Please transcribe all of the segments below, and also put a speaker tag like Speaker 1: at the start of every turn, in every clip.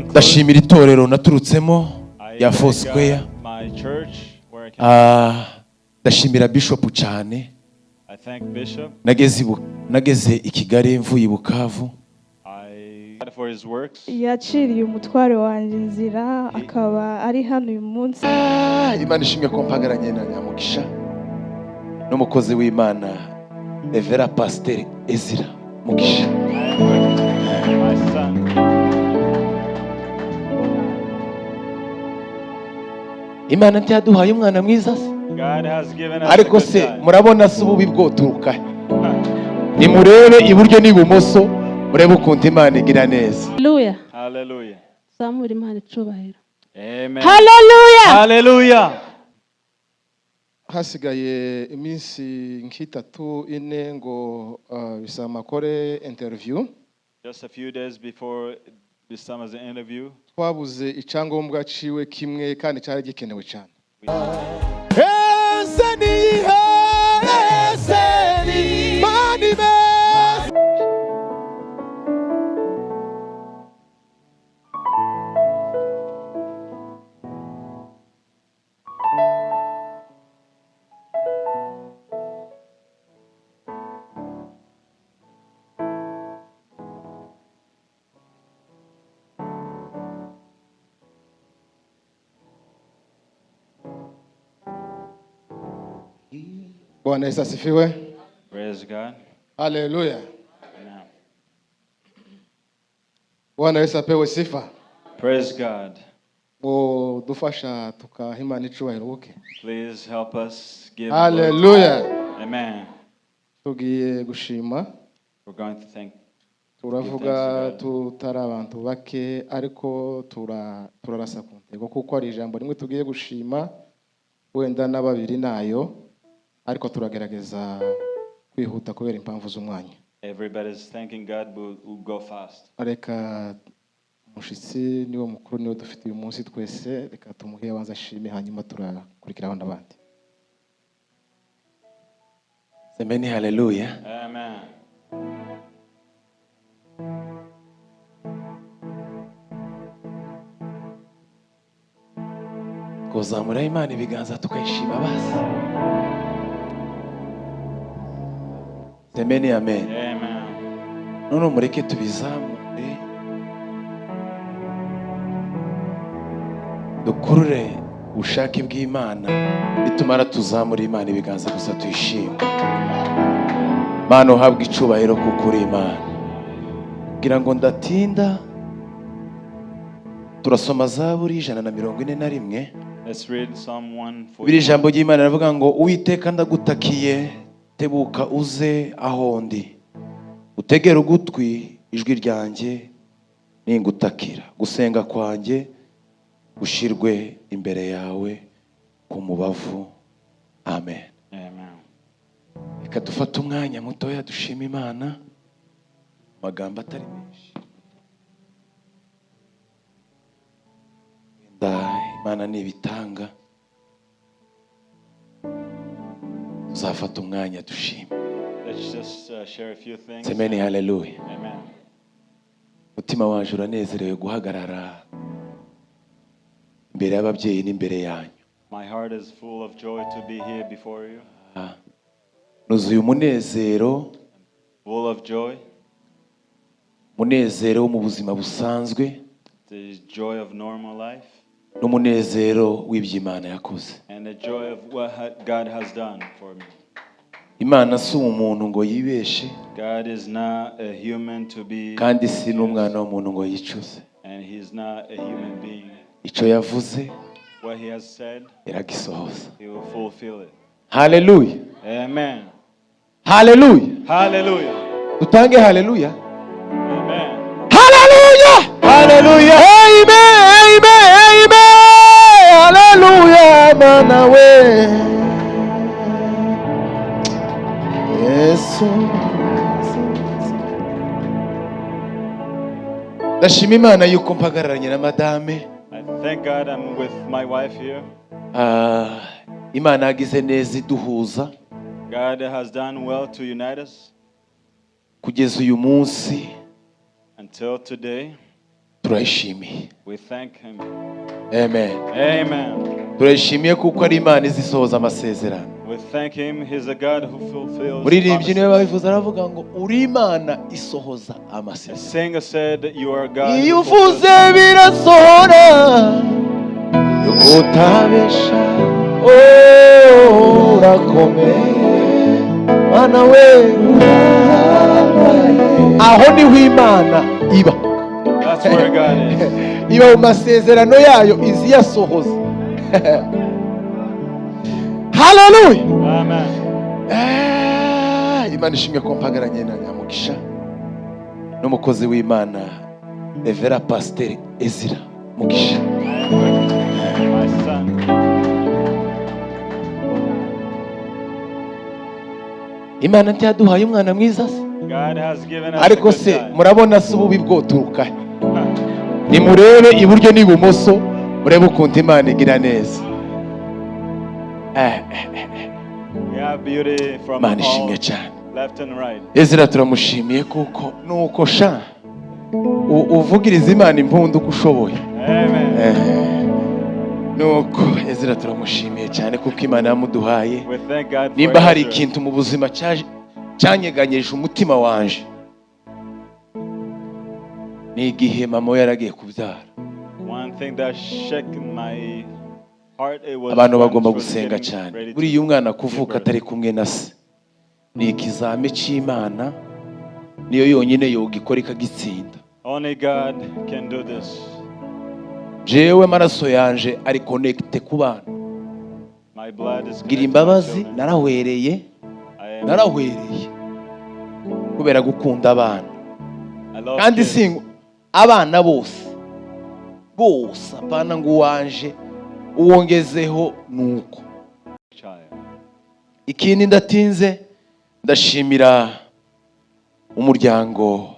Speaker 1: ndashimira itorero naturutsemo ya Foursquare. Ndashimira Bishop cyane. Nageze i Kigali mvuye i Bukavu.
Speaker 2: Yaciriye umutware wanjye inzira akaba ari hano uyu munsi.
Speaker 1: Imana ishimye ko mpagaranye na Nyamugisha n'umukozi w'Imana Evera Pasteur Ezira Mugisha. Imana ntiyaduhaye umwana mwiza se, ariko se murabona se ububi bwoturuka? Nimurebe iburyo n'ibumoso murebe ukuntu Imana igira neza.
Speaker 3: Haleluya.
Speaker 4: Haleluya.
Speaker 3: Zamura Imana icubahiro.
Speaker 4: Amen.
Speaker 3: Haleluya.
Speaker 4: Haleluya.
Speaker 5: Hasigaye iminsi nk'itatu ine ngo bisamakore interview.
Speaker 4: Just a few days before this summer's interview.
Speaker 5: Twabuze icyangombwa ciwe kimwe kandi cyari gikenewe cyane. Bwana Yesu asifiwe.
Speaker 4: Praise God.
Speaker 5: Haleluya.
Speaker 4: Amen.
Speaker 5: Bwana Yesu apewe sifa.
Speaker 4: Praise God.
Speaker 5: Ngo dufasha tukahimana icubahiro buke.
Speaker 4: Please help us give.
Speaker 5: Haleluya.
Speaker 4: Amen.
Speaker 5: Tugiye gushima.
Speaker 4: We're going to thank.
Speaker 5: Turavuga tutari abantu bake ariko turarasa ku ntego kuko ari ijambo rimwe tugiye gushima wenda n'ababiri nayo ariko turagerageza kwihuta kubera impamvu z'umwanya.
Speaker 4: Everybody's thanking God, we'll go fast.
Speaker 5: Reka mushitsi niwo mukuru niwo dufite uyu munsi twese, reka tumuhe abanza ashime hanyuma turakurikiraho n'abandi.
Speaker 1: Semeni haleluya.
Speaker 4: Amen.
Speaker 1: Kuzamura Imana ibiganza tukayishima basi. Semeni amen.
Speaker 4: Amen.
Speaker 1: None mureke tubizamure dukurure ubushake bw'Imana bitumara tuzamura Imana ibiganza gusa tuyishima. Mana uhabwe icubahiro kuko uri Imana. Kugira ngo ndatinda turasoma Zaburi 141.
Speaker 4: Let's read Psalm 140.
Speaker 1: Biri jambo ry'Imana ravuga ngo Uwiteka ndagutakiye tebuka uze aho ndi. Utegera ugutwi ijwi ryanjye ningutakira. Gusenga kwanjye ushirwe imbere yawe ku mubavu. Amen.
Speaker 4: Amen.
Speaker 1: Reka dufate umwanya mutoya dushima Imana. Magambo atari menshi. Imana nibitanga uzafata umwanya dushima.
Speaker 4: Let's just share a few things.
Speaker 1: Semeni haleluya.
Speaker 4: Amen.
Speaker 1: Mutima waje uranezerewe guhagarara imbere y'ababyeyi n'imbere yanyu.
Speaker 4: My heart is full of joy to be here before you.
Speaker 1: Nuzuye umunezero.
Speaker 4: Full of joy.
Speaker 1: Munezero mu buzima busanzwe.
Speaker 4: The joy of normal life.
Speaker 1: N'umunezero w'iby'Imana yakoze.
Speaker 4: And the joy of what God has done for me.
Speaker 1: Imana si umuntu ngo yibeshe.
Speaker 4: God is not a human to be.
Speaker 1: Kandi si n'umwana w'umuntu ngo yicuze.
Speaker 4: And he is not a human being.
Speaker 1: Icyo yavuze,
Speaker 4: what he has said,
Speaker 1: iragisohoza.
Speaker 4: He will fulfill it.
Speaker 1: Haleluya.
Speaker 4: Amen.
Speaker 1: Haleluya.
Speaker 4: Haleluya.
Speaker 1: Tutange haleluya.
Speaker 4: Amen.
Speaker 1: Haleluya. Haleluya. Amen. Amen. Amen. Haleluya. Mana we. Yesu. Ndashima Imana yuko mpagararanye na madame.
Speaker 4: I thank God I'm with my wife here.
Speaker 1: Imana yagize neza iduhuza.
Speaker 4: God has done well to unite us.
Speaker 1: Kugeza uyu munsi
Speaker 4: until today.
Speaker 1: turayishimiye.
Speaker 4: We thank him.
Speaker 1: Amen.
Speaker 4: Amen.
Speaker 1: Turayishimiye kuko ari Imana izisohoza amasezerano.
Speaker 4: We thank him. He's a God who fulfills
Speaker 1: Muririmbyi niwe
Speaker 4: promises.
Speaker 1: babivuze aravuga ngo uri Imana isohoza
Speaker 4: The
Speaker 1: amasezerano.
Speaker 4: singer said, you are God
Speaker 1: Iyo
Speaker 4: who fulfills
Speaker 1: uvuze birasohora yuko utabesha. Urakomeye Mana we. Aho niho Imana iba.
Speaker 4: That's where God is.
Speaker 1: Iba mu masezerano yayo izi yasohoza. Hallelujah.
Speaker 4: Amen.
Speaker 1: Imana ishimwe ko mpagaranye na Nyamugisha n'umukozi w'Imana Revera Pasteur Ezra Mugisha.
Speaker 4: My son.
Speaker 1: Imana ntiyaduhaye umwana mwiza se,
Speaker 4: God has given us a
Speaker 1: ariko
Speaker 4: good
Speaker 1: se
Speaker 4: child.
Speaker 1: murabona se ububi bwoturuka he? Nimurebe iburyo n'ibumoso murebe ukuntu Imana igira neza.
Speaker 4: We have beauty from
Speaker 1: Imana
Speaker 4: all
Speaker 1: ishimwe cyane.
Speaker 4: left and right.
Speaker 1: Ezra turamushimiye kuko nuko sha uvugiriza Imana impundu uko ushoboye.
Speaker 4: Amen.
Speaker 1: Nuko Ezra turamushimiye cyane kuko Imana yamuduhaye.
Speaker 4: We thank God for
Speaker 1: Nimba hari
Speaker 4: Ezra.
Speaker 1: ikintu mu buzima cyanyeganyeje umutima wanje, ni igihe mama we yaragiye kubyara.
Speaker 4: One thing that shook my heart, it was
Speaker 1: Abantu
Speaker 4: when
Speaker 1: bagomba
Speaker 4: she was
Speaker 1: gusenga
Speaker 4: getting
Speaker 1: cyane.
Speaker 4: ready to
Speaker 1: Buriya umwana
Speaker 4: give
Speaker 1: kuvuka
Speaker 4: birth.
Speaker 1: atari kumwe na se ni ikizame cy'Imana, niyo yonyine yogikora ikagitsinda.
Speaker 4: Only God can do this.
Speaker 1: Jewe maraso yanje ari connecte ku bana.
Speaker 4: My blood is
Speaker 1: Gira
Speaker 4: connected to my
Speaker 1: imbabazi,
Speaker 4: children.
Speaker 1: narahwereye kubera gukunda abana.
Speaker 4: I love
Speaker 1: Kandi
Speaker 4: kids.
Speaker 1: singo abana bose apana ngo wanje uwongezeho nuko.
Speaker 4: Child.
Speaker 1: Ikindi ndatinze ndashimira umuryango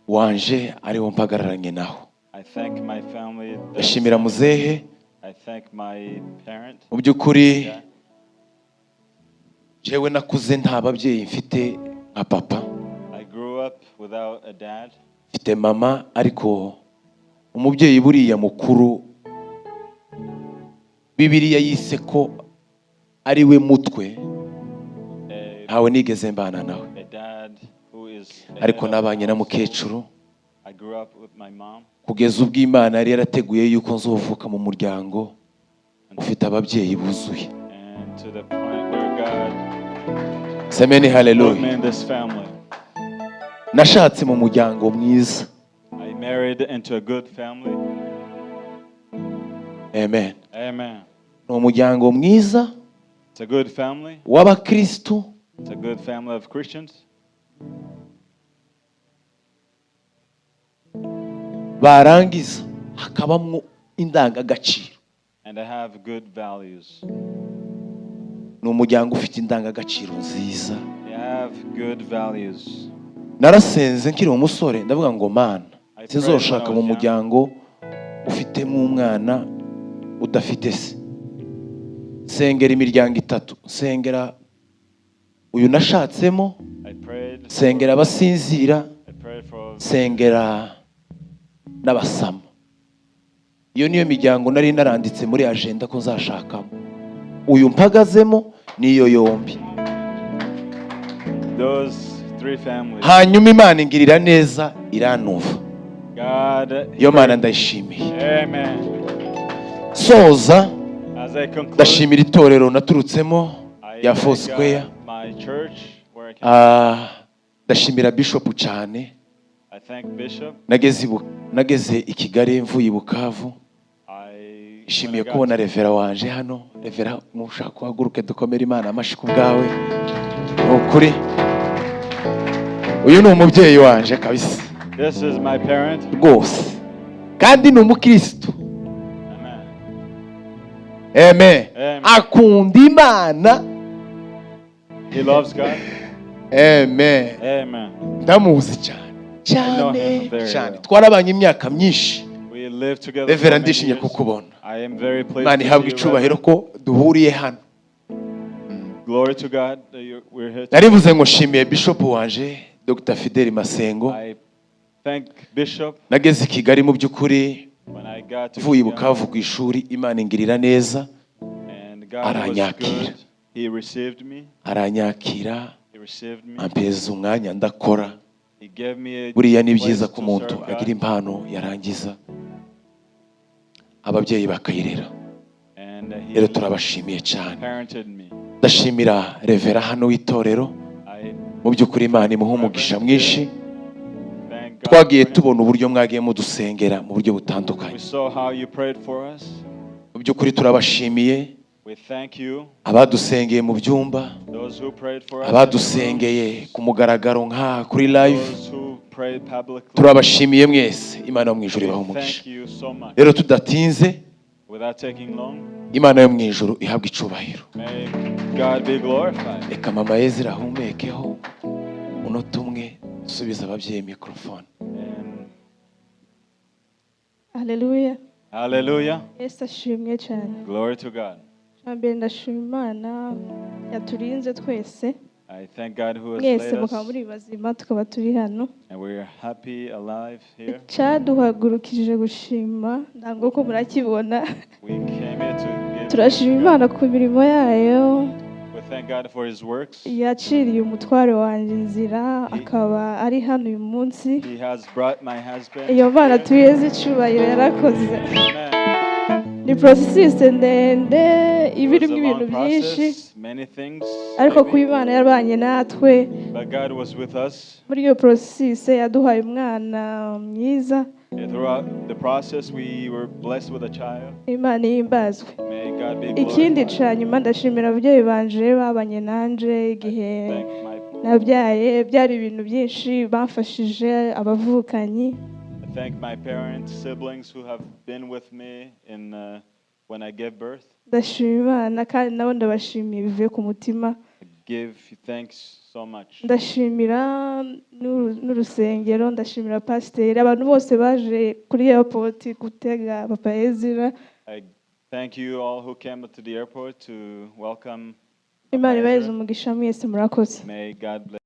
Speaker 1: wanje ariwo mpagararanye naho.
Speaker 4: I thank my family.
Speaker 1: Ndashimira muzehe.
Speaker 4: I thank my parent.
Speaker 1: Mu by'ukuri
Speaker 4: Yeah.
Speaker 1: jewe nakuze nta babyeyi mfite nka papa.
Speaker 4: I grew up without a dad.
Speaker 1: Mfite mama, ariko umubyeyi buriya mukuru Bibiliya yise ko ari we mutwe, ntawe nigeze mbana nawe.
Speaker 4: A dad who is a
Speaker 1: Ariko
Speaker 4: head of
Speaker 1: nabanye
Speaker 4: the
Speaker 1: na
Speaker 4: household.
Speaker 1: mukecuru
Speaker 4: I grew up with my mom.
Speaker 1: kugeza ubwo Imana yari yarateguye yuko nzovuka mu muryango ufite ababyeyi buzuye.
Speaker 4: And to the point where God
Speaker 1: Semeni
Speaker 4: put me
Speaker 1: haleluya.
Speaker 4: in this family.
Speaker 1: Nashatse mu muryango mwiza.
Speaker 4: I married into a good family.
Speaker 1: Amen.
Speaker 4: Amen.
Speaker 1: Ni umuryango mwiza
Speaker 4: It's a good family.
Speaker 1: w'abakristo
Speaker 4: It's a good family of Christians.
Speaker 1: barangiza hakabamwo indangagaciro.
Speaker 4: And I have good values.
Speaker 1: Ni umuryango ufite indangagaciro nziza.
Speaker 4: They have good values.
Speaker 1: Narasenze nkiri umusore ndavuga ngo Mana sinzoshaka mu muryango ufitemo umwana udafite se. Sengera imiryango itatu, sengera uyu nashatsemo,
Speaker 4: I prayed.
Speaker 1: sengera abasinzira,
Speaker 4: I prayed for.
Speaker 1: sengera n'abasama. Iyo niyo miryango nari naranditse muri agenda ko nzashakamo. Uyu mpagazemo niyo yombi.
Speaker 4: Those three families.
Speaker 1: Hanyuma Imana ingirira neza iranumva.
Speaker 4: God.
Speaker 1: Iyo Mana ndayishimiye.
Speaker 4: Amen.
Speaker 1: Soza
Speaker 4: As I conclude,
Speaker 1: ndashimira itorero naturutsemo
Speaker 4: I
Speaker 1: ya
Speaker 4: thank
Speaker 1: Foursquare.
Speaker 4: my church where I came.
Speaker 1: Ndashimira Bishop cyane.
Speaker 4: I thank Bishop.
Speaker 1: Nageze i Kigali mvuye i Bukavu.
Speaker 4: I
Speaker 1: Ishimiye kubona Revera wanje hano. Revera nushaka kuhaguruke dukomere Imana amashi ku bwawe. Ukuri uyu ni umubyeyi wanje kabisa
Speaker 4: This is my parent.
Speaker 1: rwose, kandi ni umukristo.
Speaker 4: Amen.
Speaker 1: Amen.
Speaker 4: Amen.
Speaker 1: Akunda Imana.
Speaker 4: He loves God.
Speaker 1: Amen.
Speaker 4: Amen.
Speaker 1: Ndamuzi cyane
Speaker 4: I know
Speaker 1: cyane
Speaker 4: him very
Speaker 1: cyane.
Speaker 4: well.
Speaker 1: Twarabanye imyaka myinshi.
Speaker 4: We live together.
Speaker 1: Revera
Speaker 4: for many
Speaker 1: ndishimye
Speaker 4: years.
Speaker 1: kukubona.
Speaker 4: I am very pleased
Speaker 1: Imana
Speaker 4: to
Speaker 1: ihabwe
Speaker 4: see you,
Speaker 1: icubahiro
Speaker 4: Reverend.
Speaker 1: ko duhuriye hano.
Speaker 4: Glory to God that we're here.
Speaker 1: Narivuze ngo nshimiye Bishop wanje Dr. Fidel Masengo.
Speaker 4: I thank Bishop.
Speaker 1: nageze i Kigali mu by'ukuri
Speaker 4: When I got to
Speaker 1: mvuye i
Speaker 4: Kigali,
Speaker 1: Bukavu ku ishuri Imana ingirira neza
Speaker 4: and God was
Speaker 1: aranyakira.
Speaker 4: good. He received me.
Speaker 1: aranyakira
Speaker 4: He received me.
Speaker 1: ampeza umwanya ndakora.
Speaker 4: He gave me a
Speaker 1: Buriya ni
Speaker 4: place
Speaker 1: byiza ko
Speaker 4: to
Speaker 1: umuntu
Speaker 4: serve
Speaker 1: agira
Speaker 4: God.
Speaker 1: impano yarangiza ababyeyi bakayirera.
Speaker 4: And
Speaker 1: Rero
Speaker 4: he
Speaker 1: turabashimiye cyane.
Speaker 4: parented me.
Speaker 1: Ndashimira Revera hano w'itorero,
Speaker 4: I
Speaker 1: mu by'ukuri Imana imuha umugisha mwinshi.
Speaker 4: thank God
Speaker 1: Twagiye
Speaker 4: for him.
Speaker 1: tubona uburyo mwagiye mudusengera mu buryo butandukanye.
Speaker 4: We saw how you prayed for us.
Speaker 1: Mu by'ukuri turabashimiye
Speaker 4: We thank you.
Speaker 1: abadusengeye mu byumba,
Speaker 4: Those who prayed for us.
Speaker 1: abadusengeye ku mugaragaro nka kuri live.
Speaker 4: Those who prayed publicly.
Speaker 1: Turabashimiye mwese. Imana yo mu ijuru ibaha
Speaker 4: We
Speaker 1: umugisha.
Speaker 4: thank you so much.
Speaker 1: Rero tudatinze,
Speaker 4: Without taking long,
Speaker 1: Imana yo mu ijuru ihabwa icubahiro.
Speaker 4: may God be glorified.
Speaker 1: Reka mama Ezra ahumekeho umunota umwe, subiza ababyeyi mikrofone.
Speaker 4: And
Speaker 2: haleluya.
Speaker 4: hallelujah.
Speaker 2: Yesu ashimwe cyane.
Speaker 4: Glory to God.
Speaker 2: Mbere ndashima Imana yaturinze twese,
Speaker 4: I thank God who has
Speaker 2: mwese
Speaker 4: led
Speaker 2: mukaba
Speaker 4: us.
Speaker 2: muri bazima tukaba turi hano.
Speaker 4: And we are happy, alive here.
Speaker 2: Cyaduhagurukije gushima ntabwo ko murakibona.
Speaker 4: We came here to give
Speaker 2: Turashima Imana ku mirimo yayo,
Speaker 4: We thank God for His works.
Speaker 2: yaciriye umutware wanjye inzira akaba ari hano uyu munsi.
Speaker 4: He has brought my husband.
Speaker 2: Iyo Mana
Speaker 4: here.
Speaker 2: tuyeze icyubahiro yarakoze.
Speaker 4: Amen.
Speaker 2: Ni processus ndende
Speaker 4: It
Speaker 2: iba
Speaker 4: was a
Speaker 2: irimo ibintu
Speaker 4: long
Speaker 2: byinshi,
Speaker 4: process, many things,
Speaker 2: ariko kuba
Speaker 4: maybe,
Speaker 2: Imana yabanye natwe
Speaker 4: but God was with us.
Speaker 2: muri iyo processus, yaduhaye umwana mwiza.
Speaker 4: And throughout the process, we were blessed with a child.
Speaker 2: Imana ihimbazwe.
Speaker 4: May God be
Speaker 2: Ikindi
Speaker 4: glorified.
Speaker 2: ca nyuma ndashimira ababyeyi banje babanye nanje igihe
Speaker 4: Thank my
Speaker 2: nabyaye, byari ibintu byinshi bamfashije, abavukanyi.
Speaker 4: I thank my parents, siblings who have been with me in when I gave birth.
Speaker 2: Ndashima Imana kandi nabo ndabashimiye bivuye ku mutima.
Speaker 4: I give thanks so much.
Speaker 2: Ndashimira n'urusengero, ndashimira pasiteri, abantu bose baje kuri airport gutega Papa Ezra.
Speaker 4: I thank you all who came to the airport to welcome Papa
Speaker 2: Imana ibahe
Speaker 4: Ezra.
Speaker 2: umugisha mwese, murakoze.
Speaker 4: May God bless.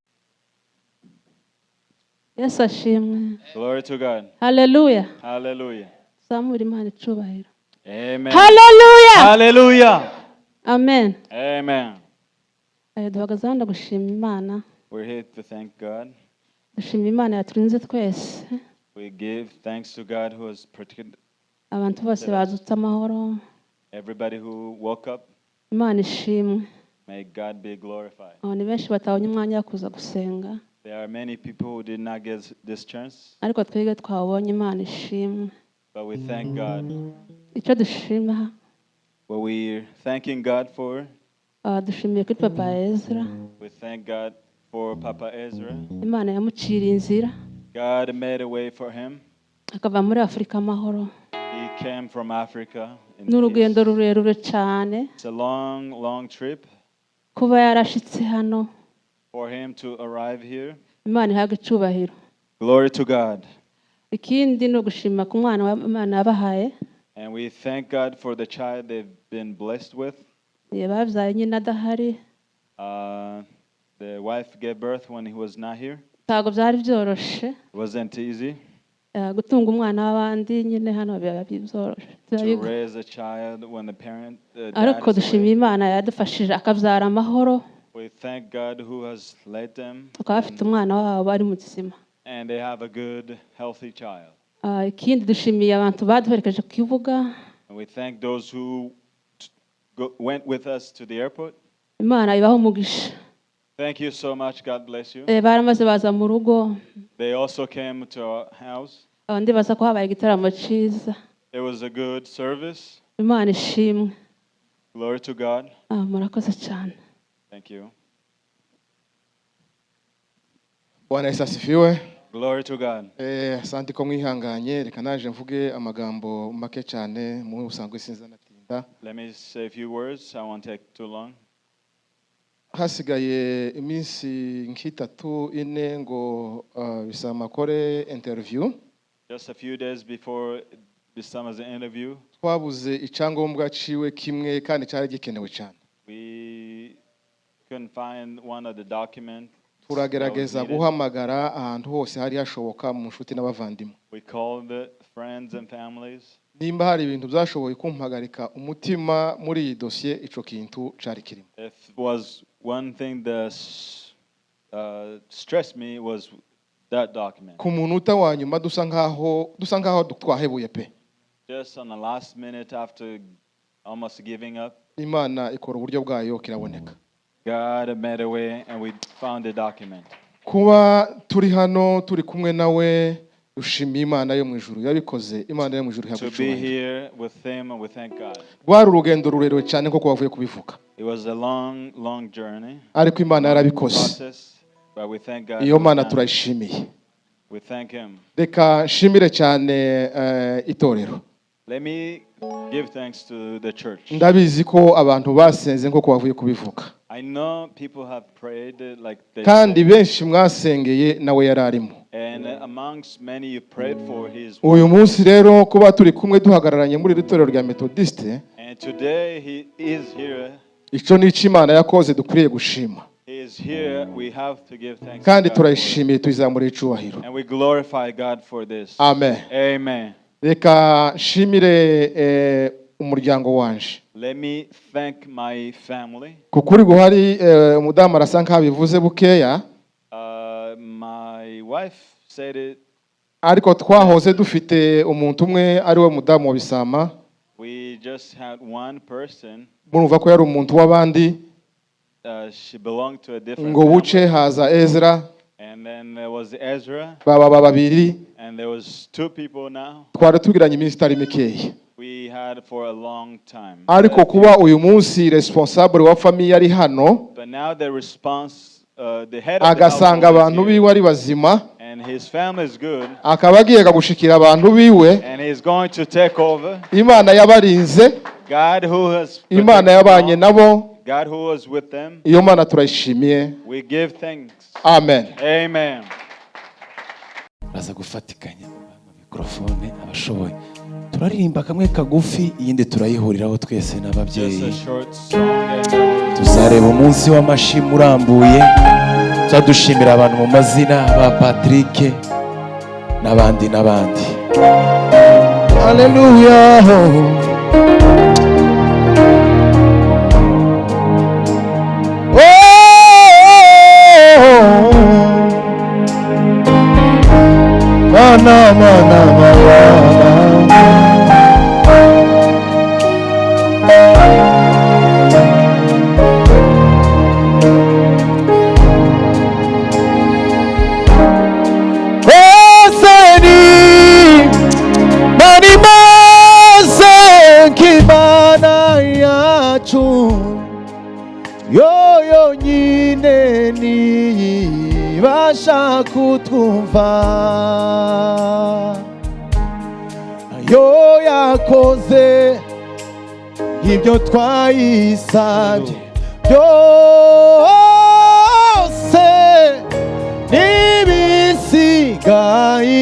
Speaker 3: Yesu ashimwe.
Speaker 4: Glory to God.
Speaker 3: Haleluya.
Speaker 4: Hallelujah.
Speaker 3: Zamura Imana icubahiro.
Speaker 4: Amen.
Speaker 3: Haleluya.
Speaker 4: Hallelujah.
Speaker 3: Amen.
Speaker 4: Amen.
Speaker 3: Duhagaze hano gushima Imana.
Speaker 4: We're here to thank God.
Speaker 3: Dushima Imana yaturinze twese.
Speaker 4: We give thanks to God who has protected
Speaker 3: Abantu bose bazutse amahoro.
Speaker 4: everybody who woke up.
Speaker 3: Imana ishimwe.
Speaker 4: May God be glorified.
Speaker 3: Abantu benshi batabonye umwanya wo kuza gusenga,
Speaker 4: There are many people who did not get this chance,
Speaker 3: ariko twebwe twabonye. Imana ishimwe.
Speaker 4: but we thank God.
Speaker 3: Icyo dushima,
Speaker 4: What we're thanking God for,
Speaker 3: dushimiye kuri Papa Ezra.
Speaker 4: we thank God for Papa Ezra.
Speaker 3: Imana yamuciriye inzira
Speaker 4: God made a way for him.
Speaker 3: akava muri Afurika amahoro.
Speaker 4: He came from Africa. In
Speaker 3: Ni urugendo
Speaker 4: peace.
Speaker 3: rurerure cyane
Speaker 4: It's a long, long trip
Speaker 3: kuba yarashitse hano.
Speaker 4: for him to arrive here.
Speaker 3: Imana ihabwe icyubahiro.
Speaker 4: Glory to God.
Speaker 3: Ikindi ni ugushima ku mwana wa Imana yabahaye.
Speaker 4: And we thank God for the child they've been blessed with.
Speaker 3: Babyaye nyine adahari.
Speaker 4: The wife gave birth when he was not here.
Speaker 3: Ntabwo byari byoroshe
Speaker 4: It wasn't easy
Speaker 3: gutunga umwana w'abandi nyine hano biba byoroshye.
Speaker 4: to raise a child when the parent dad
Speaker 3: Ariko
Speaker 4: is
Speaker 3: dushima
Speaker 4: away.
Speaker 3: Imana yadufashije akabyara amahoro,
Speaker 4: We thank God who has led them,
Speaker 3: bakaba bafite umwana wabo ari muzima.
Speaker 4: and they have a good, healthy child.
Speaker 3: Ikindi dushimiye abantu baduherekeje ku kibuga.
Speaker 4: And we thank those who went with us to the airport.
Speaker 3: Imana ibahe umugisha.
Speaker 4: Thank you so much. God bless you.
Speaker 3: Baramaze baza mu rugo,
Speaker 4: They also came to our house.
Speaker 3: abandi baza ko habaye igitaramo cyiza.
Speaker 4: It was a good service.
Speaker 3: Imana ishimwe.
Speaker 4: Glory to God.
Speaker 3: Murakoze cyane.
Speaker 4: Thank you.
Speaker 5: Bwana Yesu asifiwe.
Speaker 4: Glory to God.
Speaker 5: Asante ko mwihanganye, reka naje mvuge amagambo make cyane mu busanzwe sinza natinda.
Speaker 4: Let me say a few words. I won't take too long.
Speaker 5: Hasigaye iminsi nk'itatu ine ngo bisama kore interview.
Speaker 4: Just a few days before this summer's interview,
Speaker 5: Twabuze icyangombwa ciwe kimwe kandi cyari gikenewe cyane.
Speaker 4: we couldn't find one of the documents
Speaker 5: turagerageza guhamagara ahantu hose hari hashoboka mu nshuti n'abavandimwe.
Speaker 4: We called the friends and families.
Speaker 5: Nimba hari ibintu byashoboye kumpagarika umutima muri iyi dosiye ico kintu cari kirimo.
Speaker 4: If was one thing that stressed me was that document.
Speaker 5: Ku munota wa nyuma dusa nkaho twahebuye pe.
Speaker 4: Just on the last minute after almost giving up,
Speaker 5: Imana ikora uburyo bwayo kiraboneka.
Speaker 4: God made a way and we found the document.
Speaker 5: Kuba turi hano turi kumwe nawe dushimiye Imana yo mu ijuru yabikoze. Imana yo mu ijuru
Speaker 4: To be
Speaker 5: yagushimira.
Speaker 4: here with him and we thank God.
Speaker 5: Rwari urugendo rurerure cyane koko wavuye kubivuga.
Speaker 4: It was a long journey.
Speaker 5: Ariko Imana yarabikoze.
Speaker 4: Process, but we thank God.
Speaker 5: Iyo
Speaker 4: for
Speaker 5: Mana
Speaker 4: that.
Speaker 5: turayishimiye.
Speaker 4: We thank him.
Speaker 5: Reka nshimire cyane itorero.
Speaker 4: Let me give thanks to the church.
Speaker 5: Ndabizi ko abantu basenze nk'uko bavuye kubivuga.
Speaker 4: I know people have prayed like they
Speaker 5: Kandi
Speaker 4: said,
Speaker 5: benshi mwasengeye nawe yararimo.
Speaker 4: and amongst many you prayed for his
Speaker 5: Uyu munsi rero kuba turi kumwe duhagararanye muri itorero rya Methodiste,
Speaker 4: and today he is here.
Speaker 5: ico ni Imana yakoze dukwiriye gushima.
Speaker 4: He is here. We have to give thanks
Speaker 5: Kandi
Speaker 4: to God for it.
Speaker 5: turayishimiye tuyizamurira icubahiro.
Speaker 4: And we glorify God for this.
Speaker 5: Amen.
Speaker 4: Amen.
Speaker 5: Reka nshimire umuryango wanje.
Speaker 4: Let me thank my family.
Speaker 5: Kukuri guhari umudamu arasa nkabivuze bukeya,
Speaker 4: My wife said it.
Speaker 5: ariko twahoze dufite umuntu umwe ari we mudamu wa Bisama.
Speaker 4: We just had one person.
Speaker 5: Murumva ko yari umuntu w'abandi.
Speaker 4: She belonged to a different
Speaker 5: Ngo buce
Speaker 4: family.
Speaker 5: haza Ezra,
Speaker 4: And then there was Ezra.
Speaker 5: baba babiri.
Speaker 4: And there was two people now.
Speaker 5: Twari tugiranye iminsi itari mikeya.
Speaker 4: We had for a long time.
Speaker 5: Ariko kuba uyu munsi responsable wa famille ari hano,
Speaker 4: But now the response, the head of the
Speaker 5: agasanga
Speaker 4: household
Speaker 5: abantu
Speaker 4: is here,
Speaker 5: biwe ari bazima,
Speaker 4: and his family is good,
Speaker 5: akaba agiye gushikira abantu biwe.
Speaker 4: and he's going to take over.
Speaker 5: Imana yabarinze,
Speaker 4: God who has
Speaker 5: Imana
Speaker 4: protected
Speaker 5: yabanye
Speaker 4: them,
Speaker 5: nabo,
Speaker 4: God who was with them,
Speaker 5: iyo Mana turayishimiye.
Speaker 4: we give thanks.
Speaker 5: Amen.
Speaker 4: Amen.
Speaker 1: Baza gufatikanya mikrofone abashoboye. Turaririmba kamwe kagufi, iyindi turayihuriraho twese
Speaker 4: Just
Speaker 1: n'ababyeyi.
Speaker 4: a short song. And
Speaker 1: Tuzareba umunsi w'amashimwe urambuye, tuzadushimira abantu mu mazina ba Patrick n'abandi. Hallelujah.
Speaker 6: Yo nyine nibasha kutwumva, yo yakoze ibyo twayisabye byose, n'ibisigaye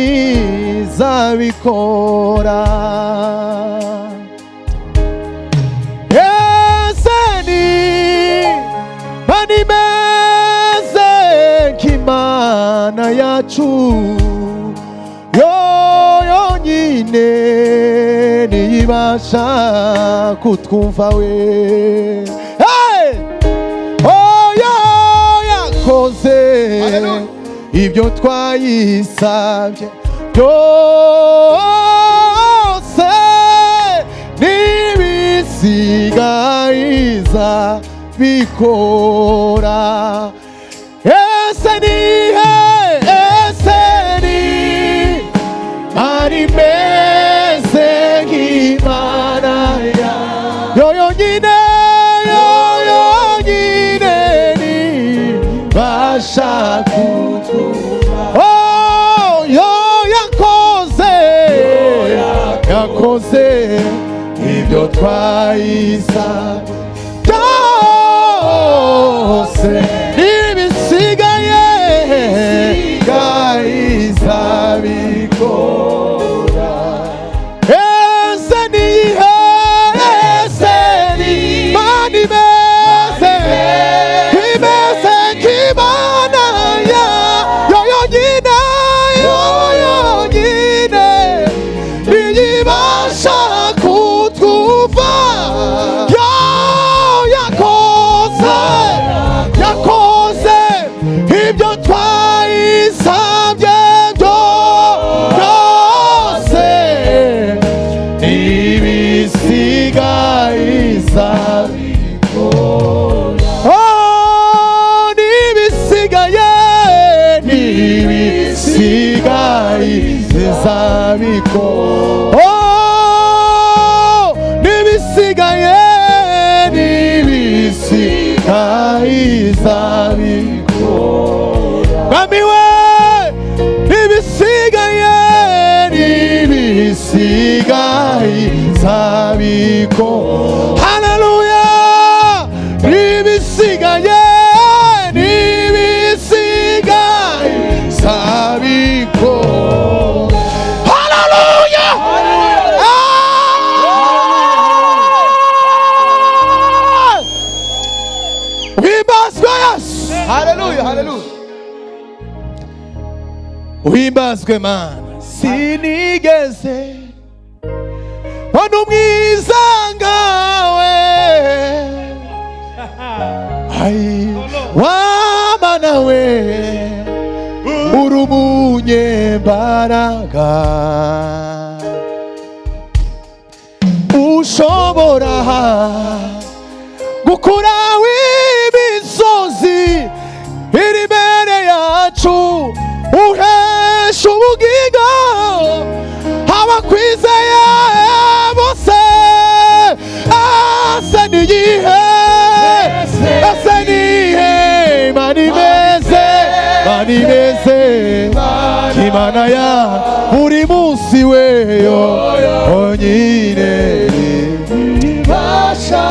Speaker 6: izabikora. Nimeze nk'Imana yacu, yo yonyine niyibasha kutwumva we. Hey! Oh, yo yakoze ibyo twayisabye byose, n'ibisigaye bikora. Ese ni ari meze nk'Imana yo yonyine nibasha kutwumva. Oh, yo yakoze ibyo twayisabye byose, n'ibisigaye izabikora. Ese ni Imana imeze nk'Imana n'ibisigaye izabikora. Mwami we, n'ibisigaye izabikora. Haleluya, n'ibisigaye izabikora. Haleluya. Uhimbazwe Yesu. Haleluya, haleluya. Uhimbazwe Mana. Sinigeze mbona umwiza ngawe, wamana we, uri umunyembaraga, ushobora gukuraho imisozi iri imbere yacu, uhesha ubugingo abakwizeye bose. Asa niyihe, asa niyihe, mani meze, mani meze, Imana ya buri munsi weyo onyine ibasha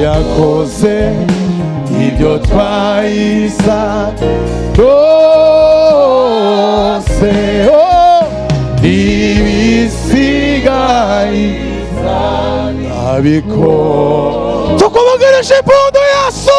Speaker 6: yakoze ibyo twayisa byose, ibisigaye izabikora. Tukuvugirisha impundu Yesu.